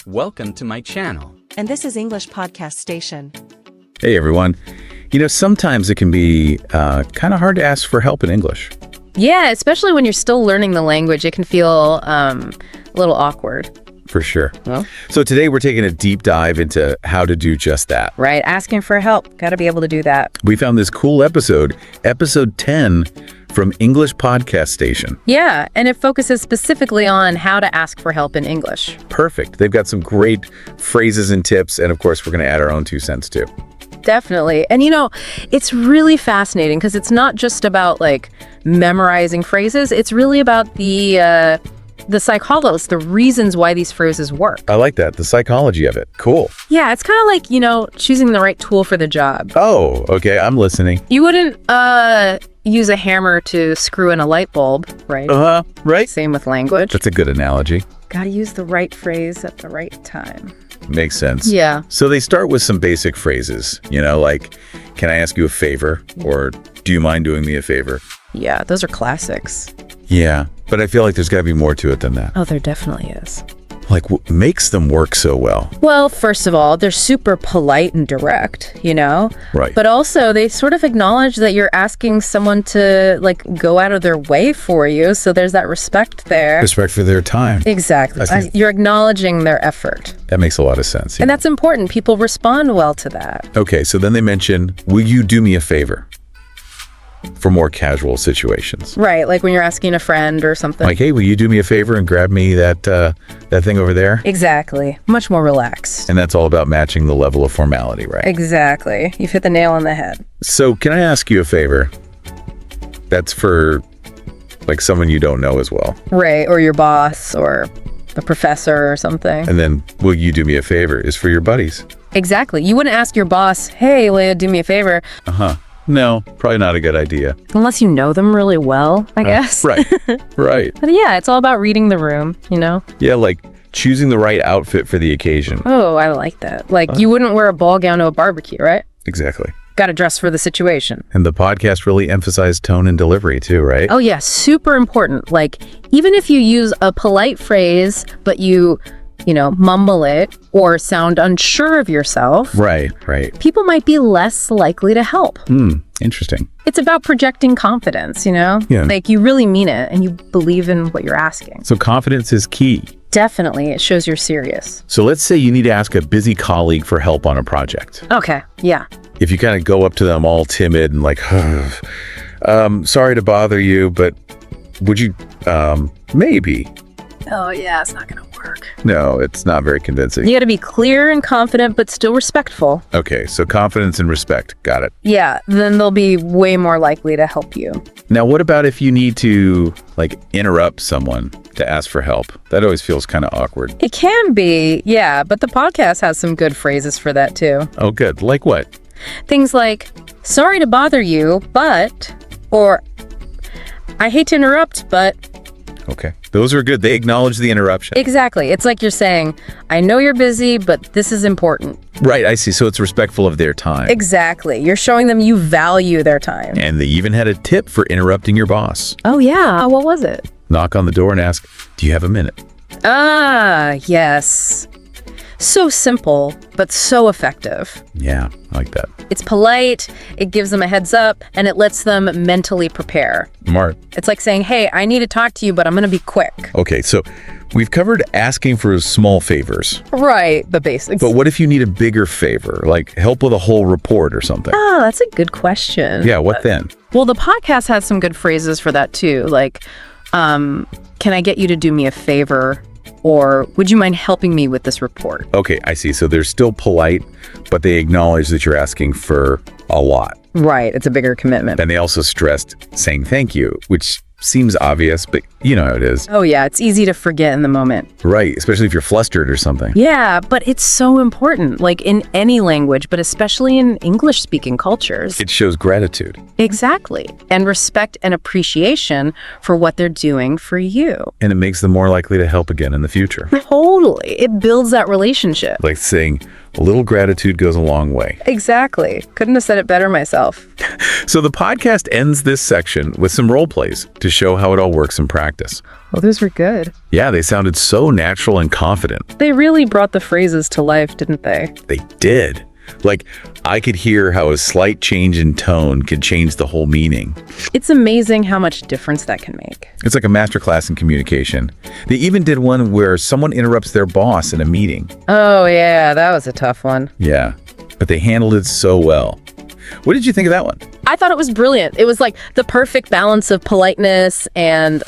Welcome to my channel. And this is English Podcast Station. Hey everyone. Sometimes it can be kind of hard to ask for help in English. Yeah, especially when you're still learning the language, it can feel a little awkward. For sure. Well, So today we're taking a deep dive into how to do just that. right, asking for help. Got to be able to do that. We found this cool episode 10 from English Podcast Station. Yeah, and it focuses specifically on how to ask for help in English. Perfect. They've got some great phrases and tips, and of course we're going to add our own 2 cents too. Definitely. And it's really fascinating because it's not just about memorizing phrases. It's really about the psychology, the reasons why these phrases work. I like that, the psychology of it. Cool. Yeah, it's kind of like, choosing the right tool for the job. Oh, okay, I'm listening. You wouldn't use a hammer to screw in a light bulb, right? Right? Same with language. That's a good analogy. Gotta use the right phrase at the right time. Makes sense. Yeah. So they start with some basic phrases, like, can I ask you a favor? Or do you mind doing me a favor? Yeah, those are classics. Yeah, but I feel like there's got to be more to it than that. Oh, there definitely is. Like, what makes them work so well? Well, first of all, they're super polite and direct, Right. But also, they sort of acknowledge that you're asking someone to, go out of their way for you. So there's that respect there. Respect for their time. Exactly. I think- You're acknowledging their effort. That makes a lot of sense. And that's important. People respond well to that. Okay, so then they mention, will you do me a favor? For more casual situations. Right, like when you're asking a friend or something. Like, hey, will you do me a favor and grab me that thing over there? Exactly. Much more relaxed. And that's all about matching the level of formality, right? Exactly. You've hit the nail on the head. So can I ask you a favor? That's for someone you don't know as well. Right, or your boss or the professor or something. And then, will you do me a favor is for your buddies. Exactly. You wouldn't ask your boss, hey, Leah, do me a favor. No, probably not a good idea. Unless you know them really well, I guess. Right, right. But yeah, it's all about reading the room, Yeah, like choosing the right outfit for the occasion. Oh, I like that. You wouldn't wear a ball gown to a barbecue, right? Exactly. Got to dress for the situation. And the podcast really emphasized tone and delivery too, right? Oh yeah, super important. Even if you use a polite phrase, but you mumble it or sound unsure of yourself, Right. people might be less likely to help. Interesting. It's about projecting confidence, Yeah. You really mean it and you believe in what you're asking. So confidence is key. Definitely, it shows you're serious. So let's say you need to ask a busy colleague for help on a project. Okay, yeah. If you kind of go up to them all timid and sorry to bother you, but would you, maybe. Oh yeah, it's not gonna work. No, it's not very convincing. You gotta be clear and confident, but still respectful. Okay, so confidence and respect. Got it. Yeah, then they'll be way more likely to help you. Now, what about if you need to, interrupt someone to ask for help? That always feels kind of awkward. It can be, yeah, but the podcast has some good phrases for that too. Oh, good. Like what? Things like, sorry to bother you, but, or I hate to interrupt, but. Okay. Those are good. They acknowledge the interruption. Exactly. It's like you're saying, I know you're busy, but this is important. Right, I see. So it's respectful of their time. Exactly. You're showing them you value their time. And they even had a tip for interrupting your boss. Oh, yeah. What was it? Knock on the door and ask, do you have a minute? Ah, yes. So simple, but so effective. Yeah, I like that. It's polite, it gives them a heads up, and it lets them mentally prepare. Smart. It's like saying, hey, I need to talk to you, but I'm going to be quick. Okay, so we've covered asking for small favors. Right, the basics. But what if you need a bigger favor, like help with a whole report or something? Oh, that's a good question. Yeah, what then? Well, the podcast has some good phrases for that too. Can I get you to do me a favor? Or would you mind helping me with this report? Okay, I see. So they're still polite, but they acknowledge that you're asking for a lot. Right, it's a bigger commitment. And they also stressed saying thank you, which seems obvious, but you know how it is. Oh yeah, it's easy to forget in the moment. Right, especially if you're flustered or something. Yeah, but it's so important, in any language, but especially in English-speaking cultures. It shows gratitude. Exactly. And respect and appreciation for what they're doing for you. And it makes them more likely to help again in the future. Totally. It builds that relationship. Like saying, A little gratitude goes a long way. Exactly. Couldn't have said it better myself. So the podcast ends this section with some role plays to show how it all works in practice. Well, those were good. Yeah, they sounded so natural and confident. They really brought the phrases to life, didn't they? They did. Like, I could hear how a slight change in tone could change the whole meaning. It's amazing how much difference that can make. It's like a masterclass in communication. They even did one where someone interrupts their boss in a meeting. Oh, yeah, that was a tough one. Yeah, but they handled it so well. What did you think of that one? I thought it was brilliant. It was like the perfect balance of politeness and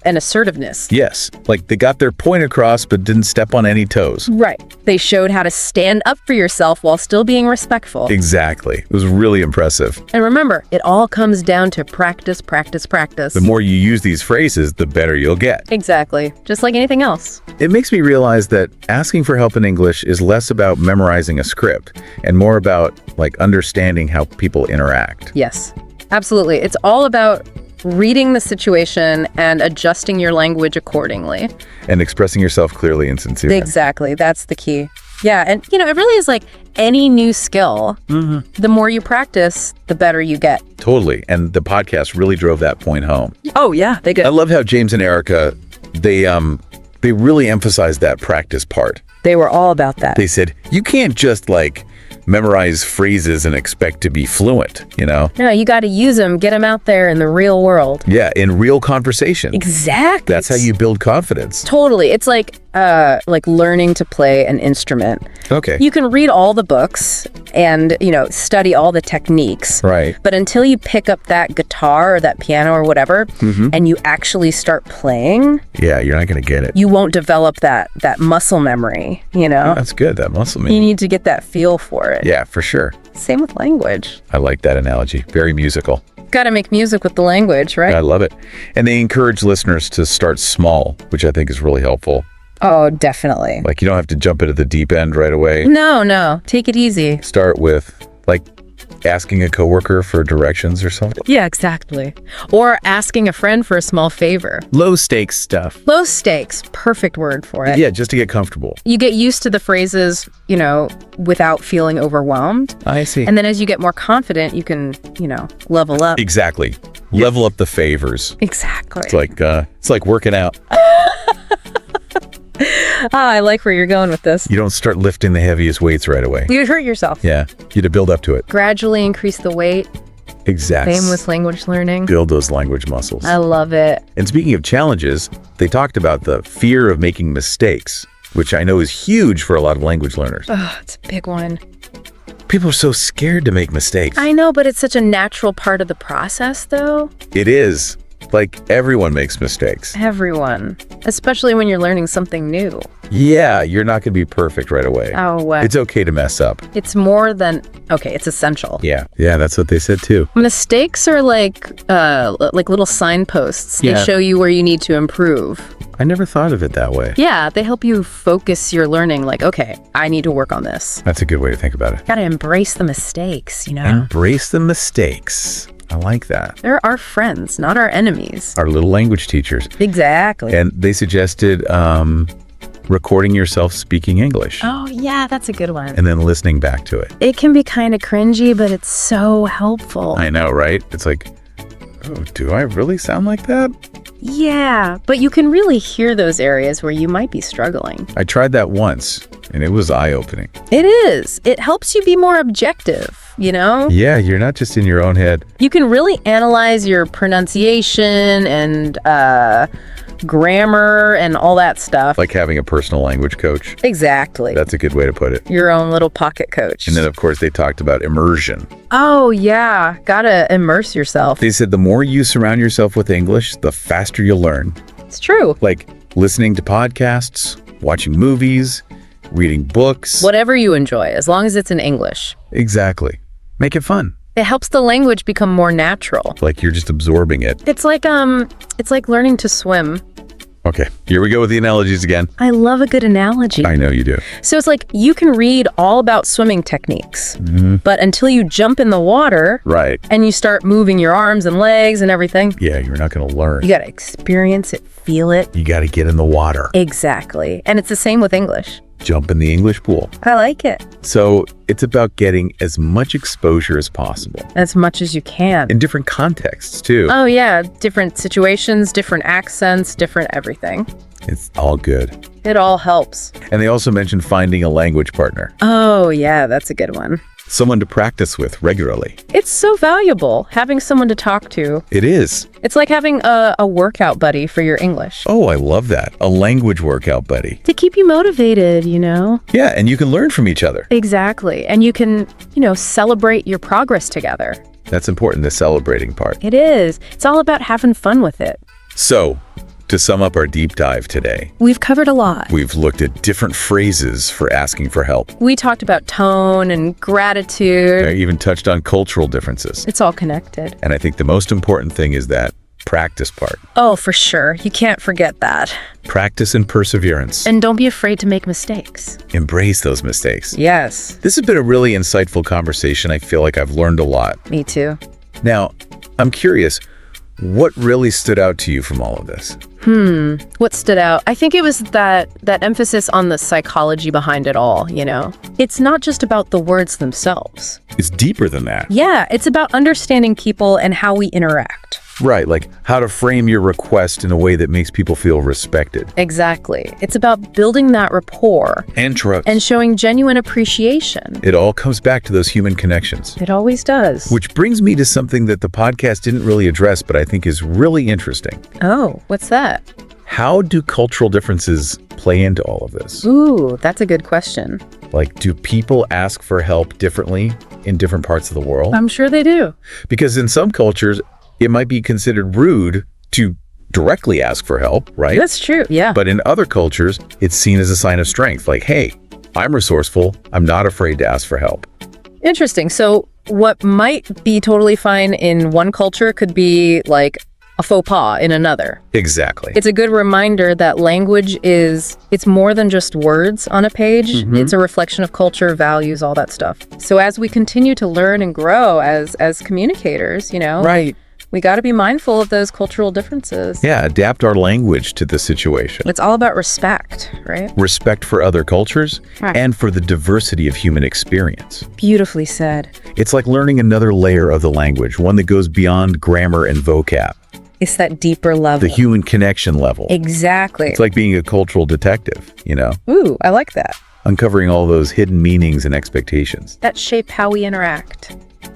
assertiveness. Yes, like they got their point across but didn't step on any toes. Right. They showed how to stand up for yourself while still being respectful. Exactly. It was really impressive. And remember, it all comes down to practice, practice, practice. The more you use these phrases, the better you'll get. Exactly. Just like anything else. It makes me realize that asking for help in English is less about memorizing a script and more about like understanding how people interact. Yes, absolutely. It's all about reading the situation and adjusting your language accordingly. And expressing yourself clearly and sincerely. Exactly. That's the key. Yeah. And, it really is like any new skill. The more you practice, the better you get. Totally. And the podcast really drove that point home. Oh, yeah. They did. I love how James and Erica, they really emphasized that practice part. They were all about that. They said, you can't just like memorize phrases and expect to be fluent, No, you got to use them, get them out there in the real world. Yeah, in real conversation. Exactly. That's how you build confidence. Totally. It's like learning to play an instrument. Okay. You can read all the books and, study all the techniques. Right. But until you pick up that guitar or that piano or whatever, and you actually start playing, Yeah, you're not going to get it. you won't develop that muscle memory, That's good, that muscle You memory. need to get that feel for it. Yeah, for sure. Same with language. I like that analogy. Very musical. Got to make music with the language, right? I love it. And they encourage listeners to start small, which I think is really helpful. Oh, definitely. Like, you don't have to jump into the deep end right away. No. Take it easy. Start with, like, asking a coworker for directions or something. Yeah, exactly. Or asking a friend for a small favor. Low stakes stuff. Low stakes. Perfect word for it. Yeah, just to get comfortable. You get used to the phrases, without feeling overwhelmed. I see. And then as you get more confident, you can, level up. Exactly. Level up the favors. Exactly. It's like working out. I like where you're going with this. You don't start lifting the heaviest weights right away. You hurt yourself. Yeah, you had to build up to it. Gradually increase the weight. Exactly. Same with language learning. Build those language muscles. I love it. And speaking of challenges, they talked about the fear of making mistakes, which I know is huge for a lot of language learners. Oh, it's a big one. People are so scared to make mistakes. I know, but it's such a natural part of the process, though. It is. Like, everyone makes mistakes. Everyone. Especially when you're learning something new. Yeah, you're not going to be perfect right away. Oh, It's okay to mess up. It's more than... Okay, it's essential. Yeah, that's what they said too. Mistakes are like little signposts. They Yeah. show you where you need to improve. I never thought of it that way. Yeah, they help you focus your learning. Like, okay, I need to work on this. That's a good way to think about it. Gotta embrace the mistakes, Embrace the mistakes. I like that. They're our friends, not our enemies. Our little language teachers. Exactly. And they suggested recording yourself speaking English Oh, yeah, that's a good one. and then listening back to it. It can be kind of cringy, but it's so helpful. I know, right? It's like, oh, do I really sound like that? Yeah, but you can really hear those areas where you might be struggling. I tried that once, and it was eye-opening. It is. It helps you be more objective, Yeah, you're not just in your own head. You can really analyze your pronunciation and grammar and all that stuff. Like having a personal language coach. Exactly. That's a good way to put it. Your own little pocket coach. And then, of course, they talked about immersion. Oh, yeah. Gotta immerse yourself. They said the more you surround yourself with English, the faster you'll learn. It's true. Like listening to podcasts, watching movies, reading books. Whatever you enjoy, as long as it's in English. Exactly. Make it fun. It helps the language become more natural. Like you're just absorbing it. It's like learning to swim. Okay, here we go with the analogies again. I love a good analogy. I know you do. So it's like you can read all about swimming techniques, but until you jump in the water Right. and you start moving your arms and legs and everything, Yeah, you're not going to learn. you got to experience it, feel it. You got to get in the water. Exactly. And it's the same with English. jump in the English pool. I like it. So it's about getting as much exposure as possible. As much as you can. In different contexts, too. Oh, yeah. Different situations, different accents, different everything. It's all good. It all helps. And they also mentioned finding a language partner. Oh, yeah, that's a good one. Someone to practice with regularly. It's so valuable, having someone to talk to. It is. It's like having a workout buddy for your English. Oh, I love that. A language workout buddy. To keep you motivated, you know? Yeah, and you can learn from each other. Exactly. And you can, celebrate your progress together. That's important, the celebrating part. It is. It's all about having fun with it. So, to sum up our deep dive today, We've covered a lot. we've looked at different phrases for asking for help. We talked about tone and gratitude. I even touched on cultural differences. It's all connected. And I think the most important thing is that practice part. Oh, for sure. You can't forget that. Practice and perseverance. And don't be afraid to make mistakes. Embrace those mistakes. Yes. This has been a really insightful conversation. I feel like I've learned a lot. Me too. Now, I'm curious, what really stood out to you from all of this? What stood out? I think it was that emphasis on the psychology behind it all, It's not just about the words themselves. It's deeper than that. Yeah, it's about understanding people and how we interact. Right, like how to frame your request in a way that makes people feel respected. Exactly. It's about building that rapport And trust. and showing genuine appreciation. It all comes back to those human connections. It always does. Which brings me to something that the podcast didn't really address, but I think is really interesting. Oh, what's that? How do cultural differences play into all of this? Ooh, that's a good question. Like, do people ask for help differently in different parts of the world? I'm sure they do. Because in some cultures, it might be considered rude to directly ask for help, right? That's true. Yeah. But in other cultures, it's seen as a sign of strength. Like, hey, I'm resourceful. I'm not afraid to ask for help. Interesting. So what might be totally fine in one culture could be like a faux pas in another. Exactly. It's a good reminder that language it's more than just words on a page. It's a reflection of culture, values, all that stuff. So as we continue to learn and grow as communicators, Right. we got to be mindful of those cultural differences. Yeah, adapt our language to the situation. It's all about respect, right? Respect for other cultures Right. and for the diversity of human experience. Beautifully said. It's like learning another layer of the language, one that goes beyond grammar and vocab, It's that deeper level. the human connection level. Exactly. It's like being a cultural detective, Ooh, I like that. uncovering all those hidden meanings and expectations. That shape how we interact.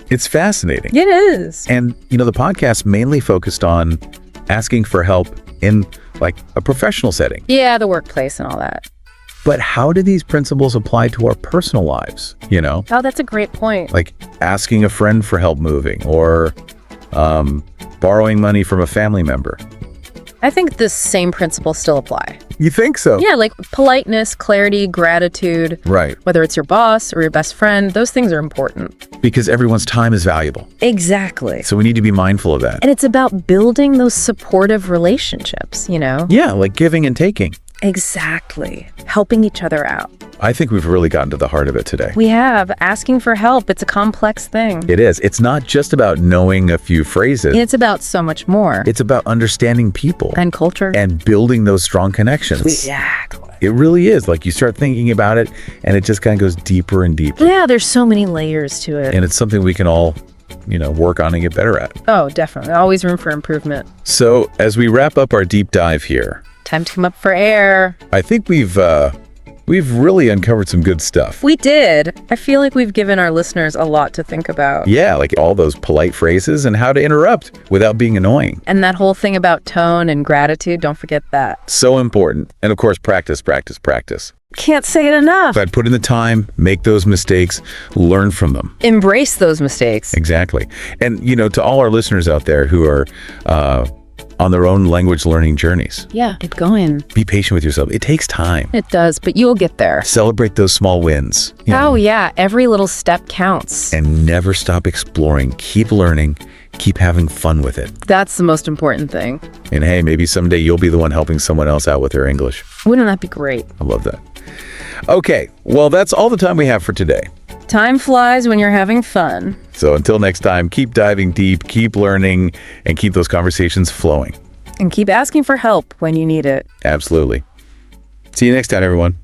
It's fascinating. It is. And, the podcast mainly focused on asking for help in like a professional setting. Yeah, the workplace and all that. But how do these principles apply to our personal lives? Oh, that's a great point. Like asking a friend for help moving or borrowing money from a family member. I think the same principles still apply. You think so? Yeah, like politeness, clarity, gratitude. Right. Whether it's your boss or your best friend, those things are important. Because everyone's time is valuable. Exactly. So we need to be mindful of that. And it's about building those supportive relationships, Yeah, like giving and taking. Exactly. Helping each other out. I think we've really gotten to the heart of it today. We have. Asking for help, it's a complex thing. It is. It's not just about knowing a few phrases. It's about so much more. It's about understanding people And culture. and building those strong connections. Exactly. It really is. Like you start thinking about it and it just kind of goes deeper and deeper. Yeah, there's so many layers to it. And it's something we can all, work on and get better at. Oh, definitely. Always room for improvement. So as we wrap up our deep dive here, Time to come up for air. I think we've really uncovered some good stuff. We did. I feel like we've given our listeners a lot to think about. Yeah, like all those polite phrases and how to interrupt without being annoying. And that whole thing about tone and gratitude, don't forget that. So important. And of course, practice, practice, practice. Can't say it enough. But put in the time, make those mistakes, learn from them. Embrace those mistakes. Exactly. And, to all our listeners out there who are on their own language learning journeys, Yeah, get going. be patient with yourself. It takes time. It does, but you'll get there. Celebrate those small wins. Oh, yeah. Every little step counts. And never stop exploring. Keep learning. Keep having fun with it. That's the most important thing. And hey, maybe someday you'll be the one helping someone else out with their English. Wouldn't that be great? I love that. Okay, well, that's all the time we have for today. Time flies when you're having fun. So until next time, keep diving deep, keep learning, and keep those conversations flowing. And keep asking for help when you need it. Absolutely. See you next time, everyone.